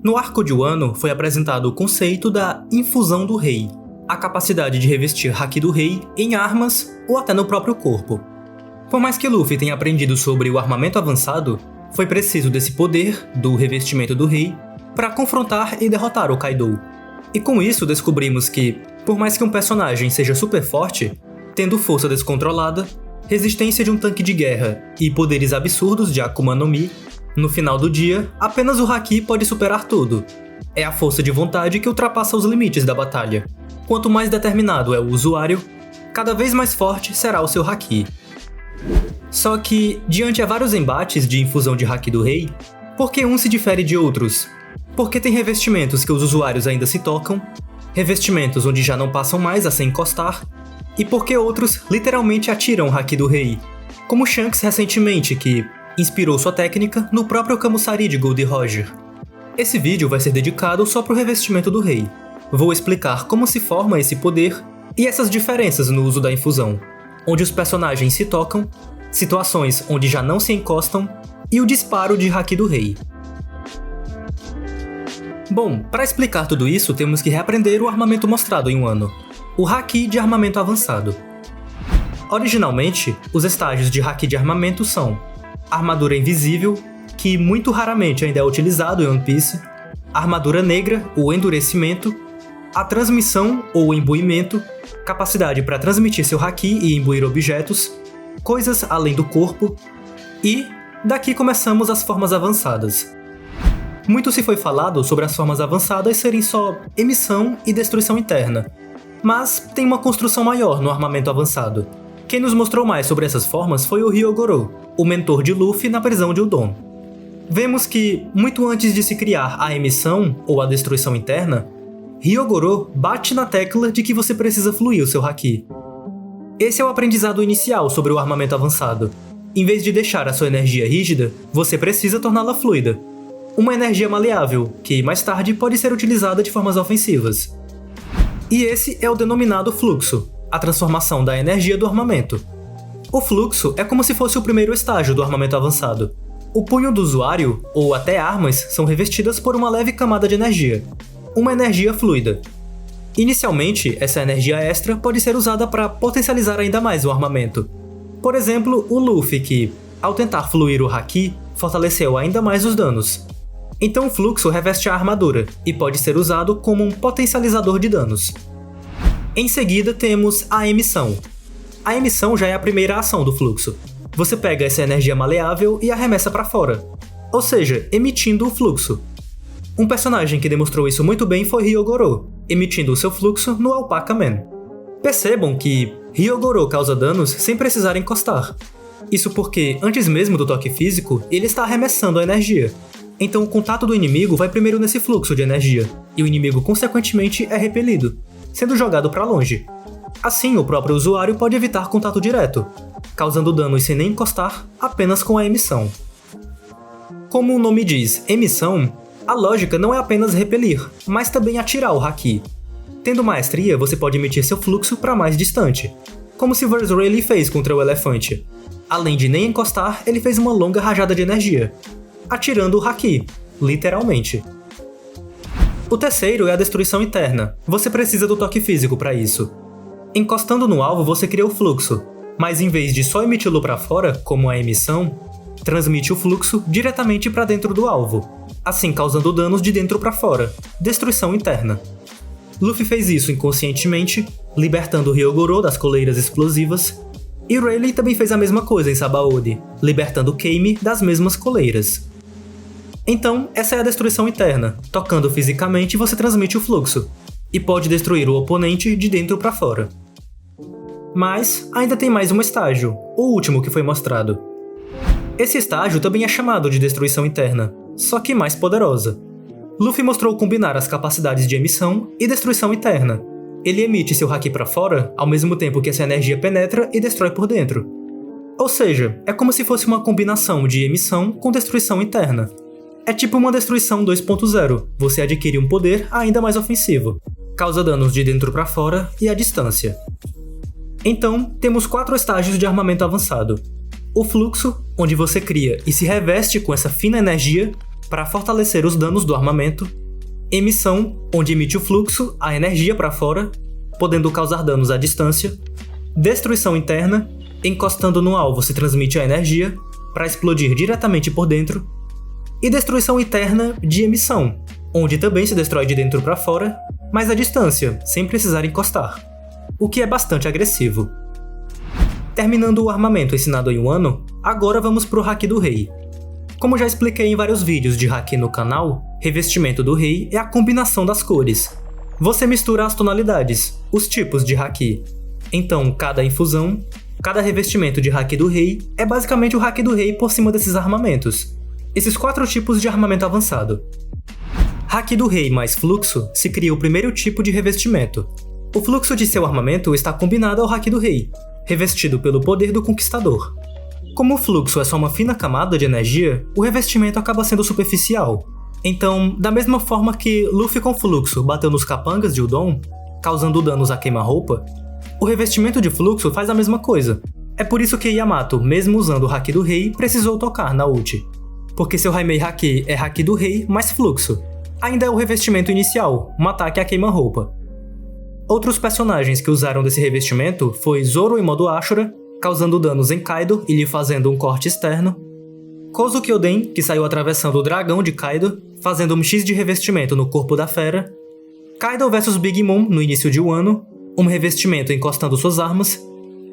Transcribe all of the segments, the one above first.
No arco de Wano foi apresentado o conceito da infusão do rei, a capacidade de revestir haki do rei em armas ou até no próprio corpo. Por mais que Luffy tenha aprendido sobre o armamento avançado, foi preciso desse poder, do revestimento do rei, para confrontar e derrotar o Kaido. E com isso descobrimos que, por mais que um personagem seja super forte, tendo força descontrolada, resistência de um tanque de guerra e poderes absurdos de Akuma no Mi, no final do dia, apenas o haki pode superar tudo. É a força de vontade que ultrapassa os limites da batalha. Quanto mais determinado é o usuário, cada vez mais forte será o seu haki. Só que, diante a vários embates de infusão de haki do rei, por que um se difere de outros? Porque tem revestimentos que os usuários ainda se tocam, revestimentos onde já não passam mais a se encostar, e porque outros literalmente atiram o haki do rei, como Shanks recentemente, que inspirou sua técnica no próprio Kamusari de Gold Roger. Esse vídeo vai ser dedicado só pro revestimento do rei. Vou explicar como se forma esse poder e essas diferenças no uso da infusão, onde os personagens se tocam, situações onde já não se encostam e o disparo de haki do rei. Bom, para explicar tudo isso, temos que reaprender o armamento mostrado em Wano, o haki de armamento avançado. Originalmente, os estágios de haki de armamento são armadura invisível, que muito raramente ainda é utilizado em One Piece, armadura negra, o endurecimento, a transmissão ou imbuimento, capacidade para transmitir seu haki e imbuir objetos, coisas além do corpo, e daqui começamos as formas avançadas. Muito se foi falado sobre as formas avançadas serem só emissão e destruição interna, mas tem uma construção maior no armamento avançado. Quem nos mostrou mais sobre essas formas foi o Hyogoro, o mentor de Luffy na prisão de Udon. Vemos que, muito antes de se criar a emissão ou a destruição interna, Hyogoro bate na tecla de que você precisa fluir o seu haki. Esse é o aprendizado inicial sobre o armamento avançado. Em vez de deixar a sua energia rígida, você precisa torná-la fluida. Uma energia maleável, que mais tarde pode ser utilizada de formas ofensivas. E esse é o denominado fluxo, a transformação da energia do armamento. O fluxo é como se fosse o primeiro estágio do armamento avançado. O punho do usuário, ou até armas, são revestidas por uma leve camada de energia, uma energia fluida. Inicialmente, essa energia extra pode ser usada para potencializar ainda mais o armamento. Por exemplo, o Luffy que, ao tentar fluir o haki, fortaleceu ainda mais os danos. Então o fluxo reveste a armadura, e pode ser usado como um potencializador de danos. Em seguida temos a emissão. A emissão já é a primeira ação do fluxo. Você pega essa energia maleável e arremessa para fora, ou seja, emitindo o fluxo. Um personagem que demonstrou isso muito bem foi Hyogoro, emitindo o seu fluxo no Alpaca Man. Percebam que Hyogoro causa danos sem precisar encostar. Isso porque, antes mesmo do toque físico, ele está arremessando a energia. Então o contato do inimigo vai primeiro nesse fluxo de energia, e o inimigo consequentemente é repelido, sendo jogado para longe. Assim, o próprio usuário pode evitar contato direto, causando danos sem nem encostar, apenas com a emissão. Como o nome diz, emissão, a lógica não é apenas repelir, mas também atirar o haki. Tendo maestria, você pode emitir seu fluxo para mais distante, como Silver Rayleigh fez contra o elefante. Além de nem encostar, ele fez uma longa rajada de energia, atirando o haki, literalmente. O terceiro é a destruição interna. Você precisa do toque físico para isso. Encostando no alvo, você cria o fluxo, mas em vez de só emiti-lo para fora, como a emissão, transmite o fluxo diretamente para dentro do alvo, assim causando danos de dentro para fora, destruição interna. Luffy fez isso inconscientemente, libertando Hyogoro das coleiras explosivas, e Rayleigh também fez a mesma coisa em Sabaody, libertando Kame das mesmas coleiras. Então, essa é a destruição interna. Tocando fisicamente, você transmite o fluxo, e pode destruir o oponente de dentro para fora. Mas, ainda tem mais um estágio, o último que foi mostrado. Esse estágio também é chamado de destruição interna, só que mais poderosa. Luffy mostrou combinar as capacidades de emissão e destruição interna. Ele emite seu haki para fora, ao mesmo tempo que essa energia penetra e destrói por dentro. Ou seja, é como se fosse uma combinação de emissão com destruição interna. É tipo uma destruição 2.0, você adquire um poder ainda mais ofensivo. Causa danos de dentro para fora e à distância. Então, temos 4 estágios de armamento avançado. O fluxo, onde você cria e se reveste com essa fina energia, para fortalecer os danos do armamento, emissão, onde emite o fluxo, a energia para fora, podendo causar danos à distância, destruição interna, encostando no alvo se transmite a energia, para explodir diretamente por dentro, e destruição interna de emissão, onde também se destrói de dentro para fora, mas à distância, sem precisar encostar, o que é bastante agressivo. Terminando o armamento ensinado em Wano, agora vamos pro Haki do Rei. Como já expliquei em vários vídeos de Haki no canal, revestimento do Rei é a combinação das cores. Você mistura as tonalidades, os tipos de Haki. Então, cada infusão, cada revestimento de Haki do Rei é basicamente o Haki do Rei por cima desses armamentos. Esses 4 tipos de armamento avançado. Haki do Rei mais fluxo se cria o primeiro tipo de revestimento. O fluxo de seu armamento está combinado ao Haki do Rei, revestido pelo poder do Conquistador. Como o fluxo é só uma fina camada de energia, o revestimento acaba sendo superficial. Então, da mesma forma que Luffy com fluxo bateu nos capangas de Udon, causando danos a queima-roupa, o revestimento de fluxo faz a mesma coisa. É por isso que Yamato, mesmo usando o Haki do Rei, precisou tocar na ult. Porque seu Haimei Haki é Haki do Rei mais fluxo. Ainda é o revestimento inicial, um ataque a queima-roupa. Outros personagens que usaram desse revestimento foi Zoro em modo Ashura, causando danos em Kaido e lhe fazendo um corte externo, Kozuki Oden, que saiu atravessando o dragão de Kaido, fazendo um X de revestimento no corpo da fera, Kaido vs Big Mom no início de Wano, um revestimento encostando suas armas,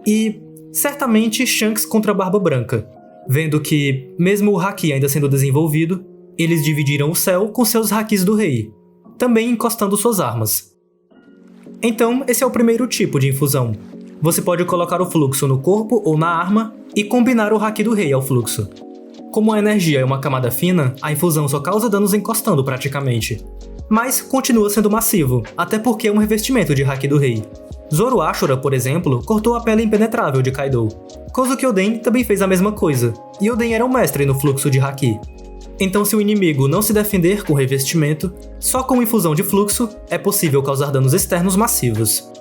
e, certamente, Shanks contra a Barba Branca, vendo que, mesmo o Haki ainda sendo desenvolvido, eles dividiram o céu com seus Hakis do Rei, também encostando suas armas. Então, esse é o primeiro tipo de infusão. Você pode colocar o fluxo no corpo ou na arma e combinar o Haki do Rei ao fluxo. Como a energia é uma camada fina, a infusão só causa danos encostando praticamente. Mas continua sendo massivo, até porque é um revestimento de Haki do Rei. Zoro Ashura, por exemplo, cortou a pele impenetrável de Kaido. Kozuki Oden também fez a mesma coisa, e Oden era um mestre no fluxo de Haki. Então, se o inimigo não se defender com revestimento, só com infusão de fluxo é possível causar danos externos massivos.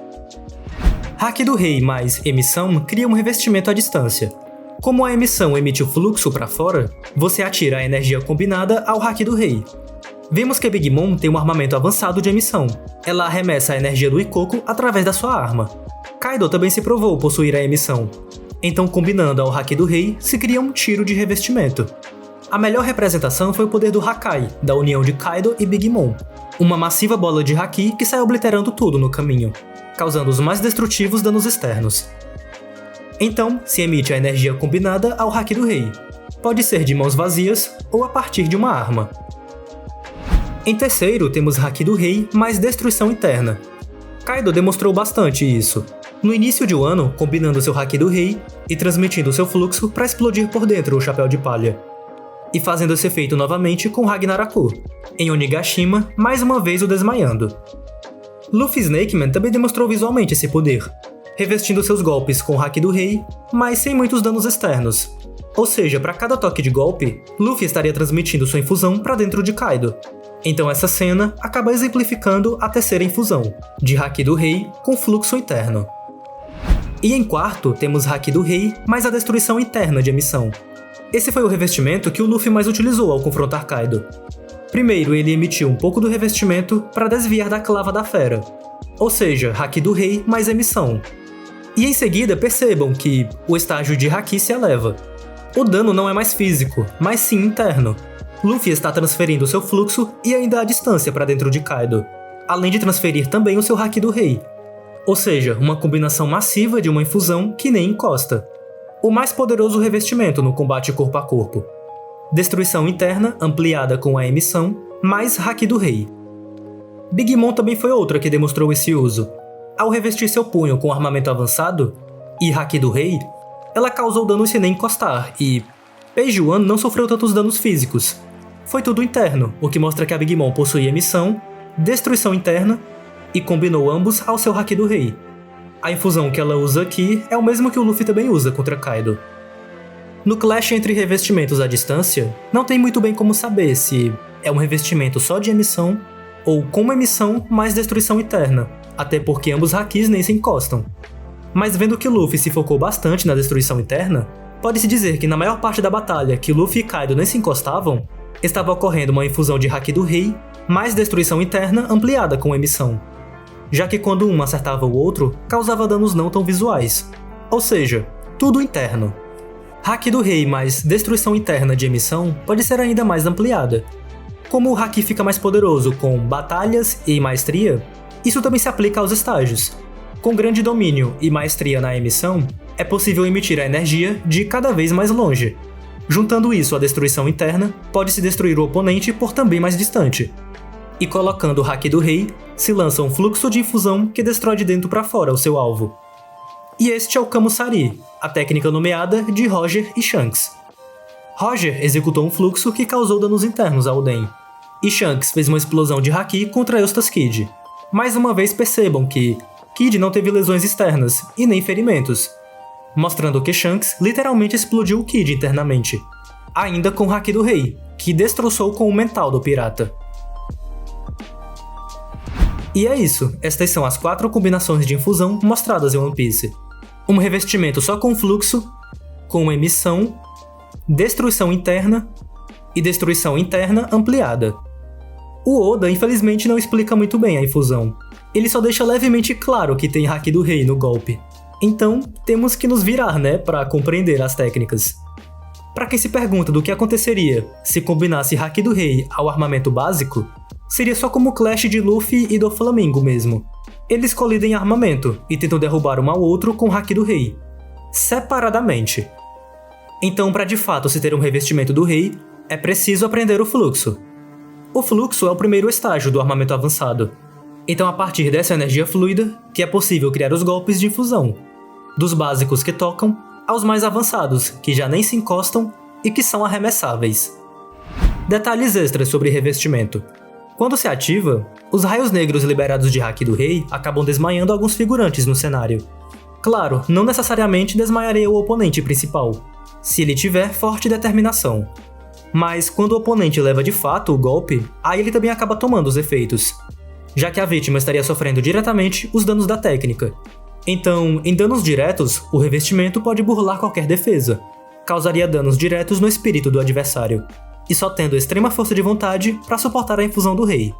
Haki do Rei mais emissão cria um revestimento à distância. Como a emissão emite o fluxo para fora, você atira a energia combinada ao Haki do Rei. Vemos que Big Mom tem um armamento avançado de emissão. Ela arremessa a energia do Ikkoku através da sua arma. Kaido também se provou possuir a emissão. Então, combinando ao Haki do Rei, se cria um tiro de revestimento. A melhor representação foi o poder do Hakai, da união de Kaido e Big Mom. Uma massiva bola de Haki que sai obliterando tudo no caminho, causando os mais destrutivos danos externos. Então, se emite a energia combinada ao Haki do Rei. Pode ser de mãos vazias ou a partir de uma arma. Em terceiro, temos Haki do Rei mais destruição interna. Kaido demonstrou bastante isso. No início de Wano, combinando seu Haki do Rei e transmitindo seu fluxo para explodir por dentro o Chapéu de Palha. E fazendo esse efeito novamente com Ragnaraku, em Onigashima, mais uma vez o desmaiando. Luffy Snakeman também demonstrou visualmente esse poder, revestindo seus golpes com o Haki do Rei, mas sem muitos danos externos. Ou seja, para cada toque de golpe, Luffy estaria transmitindo sua infusão para dentro de Kaido. Então essa cena acaba exemplificando a terceira infusão, de Haki do Rei com fluxo interno. E em quarto, temos Haki do Rei mais a destruição interna de emissão. Esse foi o revestimento que o Luffy mais utilizou ao confrontar Kaido. Primeiro, ele emitiu um pouco do revestimento para desviar da clava da fera, ou seja, Haki do Rei mais emissão. E em seguida percebam que o estágio de Haki se eleva. O dano não é mais físico, mas sim interno. Luffy está transferindo seu fluxo e ainda a distância para dentro de Kaido, além de transferir também o seu Haki do Rei. Ou seja, uma combinação massiva de uma infusão que nem encosta. O mais poderoso revestimento no combate corpo a corpo. Destruição interna ampliada com a emissão, mais Haki do Rei. Big Mom também foi outra que demonstrou esse uso. Ao revestir seu punho com armamento avançado e Haki do Rei, ela causou danos sem nem encostar e Page One não sofreu tantos danos físicos. Foi tudo interno, o que mostra que a Big Mom possui emissão, destruição interna e combinou ambos ao seu Haki do Rei. A infusão que ela usa aqui é o mesmo que o Luffy também usa contra Kaido. No clash entre revestimentos à distância, não tem muito bem como saber se é um revestimento só de emissão ou com emissão mais destruição interna, até porque ambos Hakis nem se encostam. Mas vendo que Luffy se focou bastante na destruição interna, pode-se dizer que na maior parte da batalha que Luffy e Kaido nem se encostavam, Estava ocorrendo uma infusão de Haki do Rei, mais destruição interna ampliada com emissão, já que quando um acertava o outro, causava danos não tão visuais, ou seja, tudo interno. Haki do Rei mais destruição interna de emissão pode ser ainda mais ampliada. Como o Haki fica mais poderoso com batalhas e maestria, isso também se aplica aos estágios. Com grande domínio e maestria na emissão, é possível emitir a energia de cada vez mais longe. Juntando isso à destruição interna, pode-se destruir o oponente por também mais distante. E colocando o Haki do Rei, se lança um fluxo de infusão que destrói de dentro para fora o seu alvo. E este é o Kamo-Sari, a técnica nomeada de Roger e Shanks. Roger executou um fluxo que causou danos internos a Oden, e Shanks fez uma explosão de Haki contra Eustace Kid. Mais uma vez percebam que Kid não teve lesões externas e nem ferimentos, mostrando que Shanks literalmente explodiu o Kid internamente, ainda com o Haki do Rei, que destroçou com o mental do pirata. E é isso, estas são as 4 combinações de infusão mostradas em One Piece. Um revestimento só com fluxo, com emissão, destruição interna e destruição interna ampliada. O Oda infelizmente não explica muito bem a infusão, ele só deixa levemente claro que tem Haki do Rei no golpe. Então, temos que nos virar, para compreender as técnicas. Para quem se pergunta do que aconteceria se combinasse Haki do Rei ao armamento básico, seria só como o Clash de Luffy e do Flamengo mesmo. Eles colidem armamento e tentam derrubar um ao outro com Haki do Rei, separadamente. Então, para de fato se ter um revestimento do Rei, é preciso aprender o fluxo. O fluxo é o primeiro estágio do armamento avançado. Então, a partir dessa energia fluida, que é possível criar os golpes de infusão, dos básicos que tocam aos mais avançados, que já nem se encostam e que são arremessáveis. Detalhes extras sobre revestimento. Quando se ativa, os raios negros liberados de Haki do Rei acabam desmaiando alguns figurantes no cenário. Claro, não necessariamente desmaiaria o oponente principal, se ele tiver forte determinação. Mas quando o oponente leva de fato o golpe, aí ele também acaba tomando os efeitos, já que a vítima estaria sofrendo diretamente os danos da técnica. Então, em danos diretos, o revestimento pode burlar qualquer defesa, causaria danos diretos no espírito do adversário, e só tendo extrema força de vontade para suportar a infusão do rei.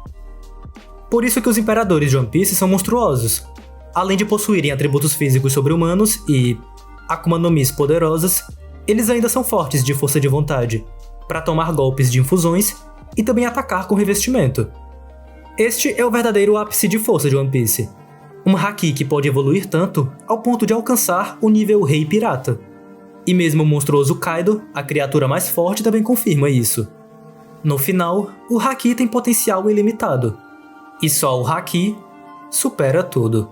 Por isso que os imperadores de One Piece são monstruosos. Além de possuírem atributos físicos sobre-humanos e Akuma no Mis poderosas, eles ainda são fortes de força de vontade, para tomar golpes de infusões e também atacar com revestimento. Este é o verdadeiro ápice de força de One Piece. Um Haki que pode evoluir tanto ao ponto de alcançar o nível Rei Pirata. E mesmo o monstruoso Kaido, a criatura mais forte, também confirma isso. No final, o Haki tem potencial ilimitado. E só o Haki supera tudo.